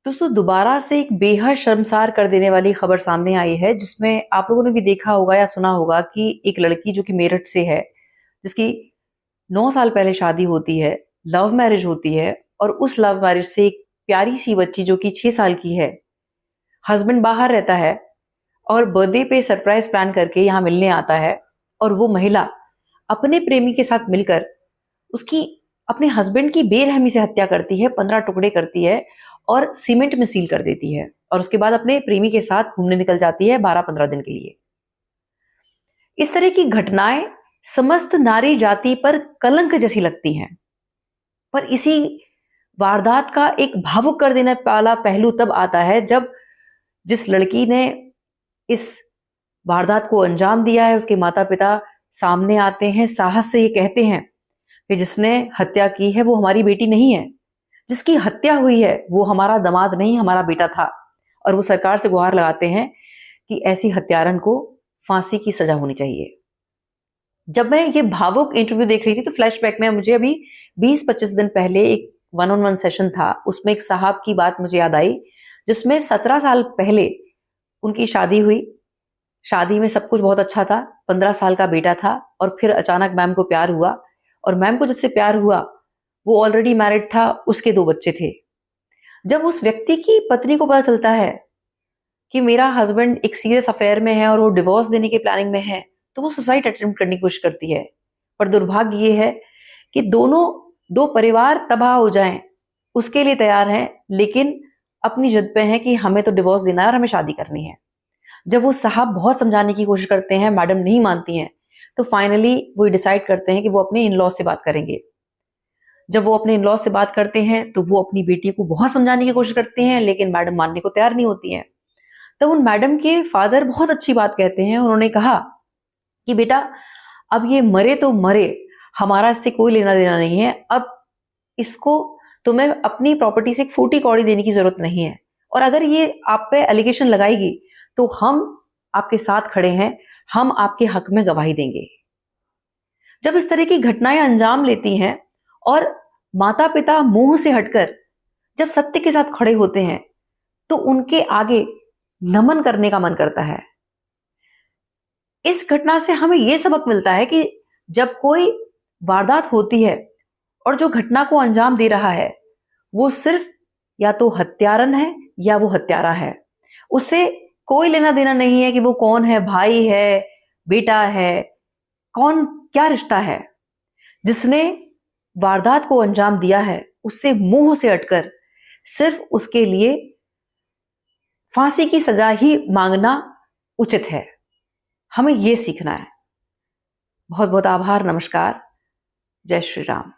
दोस्तों दोबारा से एक बेहद शर्मसार कर देने वाली खबर सामने आई है, जिसमें आप लोगों ने भी देखा होगा या सुना होगा कि एक लड़की जो कि मेरठ से है, जिसकी 9 साल पहले शादी होती है, लव मैरिज होती है और उस लव मैरिज से एक प्यारी सी बच्ची जो कि 6 साल की है, हस्बैंड बाहर रहता है और बर्थडे पे सरप्राइज प्लान करके यहाँ मिलने आता है और वो महिला अपने प्रेमी के साथ मिलकर उसकी अपने हस्बैंड की बेरहमी से हत्या करती है, 15 टुकड़े करती है और सीमेंट में सील कर देती है और उसके बाद अपने प्रेमी के साथ घूमने निकल जाती है 12-15 दिन के लिए। इस तरह की घटनाएं समस्त नारी जाति पर कलंक जैसी लगती हैं, पर इसी वारदात का एक भावुक कर देने वाला पहलू तब आता है जब जिस लड़की ने इस वारदात को अंजाम दिया है, उसके माता पिता सामने आते हैं, साहस से ये कहते हैं कि जिसने हत्या की है वो हमारी बेटी नहीं है, जिसकी हत्या हुई है वो हमारा दामाद नहीं, हमारा बेटा था। और वो सरकार से गुहार लगाते हैं कि ऐसी हत्यारन को फांसी की सजा होनी चाहिए। जब मैं ये भावुक इंटरव्यू देख रही थी तो फ्लैशबैक में मुझे अभी 20-25 दिन पहले एक वन ऑन वन सेशन था, उसमें एक साहब की बात मुझे याद आई, जिसमें 17 साल पहले उनकी शादी हुई। शादी में सब कुछ बहुत अच्छा था, 15 साल का बेटा था और फिर अचानक मैम को प्यार हुआ और मैम को जिससे प्यार हुआ वो ऑलरेडी मैरिड था, उसके 2 बच्चे थे। जब उस व्यक्ति की पत्नी को पता चलता है कि मेरा हस्बैंड एक सीरियस अफेयर में है और वो डिवोर्स देने की प्लानिंग में है, तो वो सुसाइड अटेम्प्ट करने की कोशिश करती है। पर दुर्भाग्य ये है कि दोनों 2 परिवार तबाह हो जाएं उसके लिए तैयार हैं, लेकिन अपनी जिद पे हैं कि हमें तो डिवोर्स देना है और हमें शादी करनी है। जब वो साहब बहुत समझाने की कोशिश करते हैं, मैडम नहीं मानती हैं, तो फाइनली वो डिसाइड करते हैं कि वो अपने इन लॉ से बात करेंगे। जब वो अपने इन लॉ से बात करते हैं तो वो अपनी बेटी को बहुत समझाने की कोशिश करते हैं, लेकिन मैडम मानने को तैयार नहीं होती हैं। तो उन मैडम के फादर बहुत अच्छी बात कहते हैं, उन्होंने कहा कि बेटा अब ये मरे तो मरे, हमारा इससे कोई लेना देना नहीं है, अब इसको तुम्हें अपनी प्रॉपर्टी से एक फूटी कौड़ी देने की जरूरत नहीं है, और अगर ये आप पे एलिगेशन लगाएगी तो हम आपके साथ खड़े हैं, हम आपके हक में गवाही देंगे। जब इस तरह की घटनाएं अंजाम लेती हैं और माता पिता मुंह से हटकर जब सत्य के साथ खड़े होते हैं तो उनके आगे नमन करने का मन करता है। इस घटना से हमें यह सबक मिलता है कि जब कोई वारदात होती है और जो घटना को अंजाम दे रहा है वो सिर्फ या तो हत्यारन है या वो हत्यारा है, उससे कोई लेना देना नहीं है कि वो कौन है, भाई है, बेटा है, कौन क्या रिश्ता है। जिसने वारदात को अंजाम दिया है उससे मुंह से हटकर सिर्फ उसके लिए फांसी की सजा ही मांगना उचित है। हमें यह सीखना है। बहुत बहुत आभार, नमस्कार, जय श्री राम।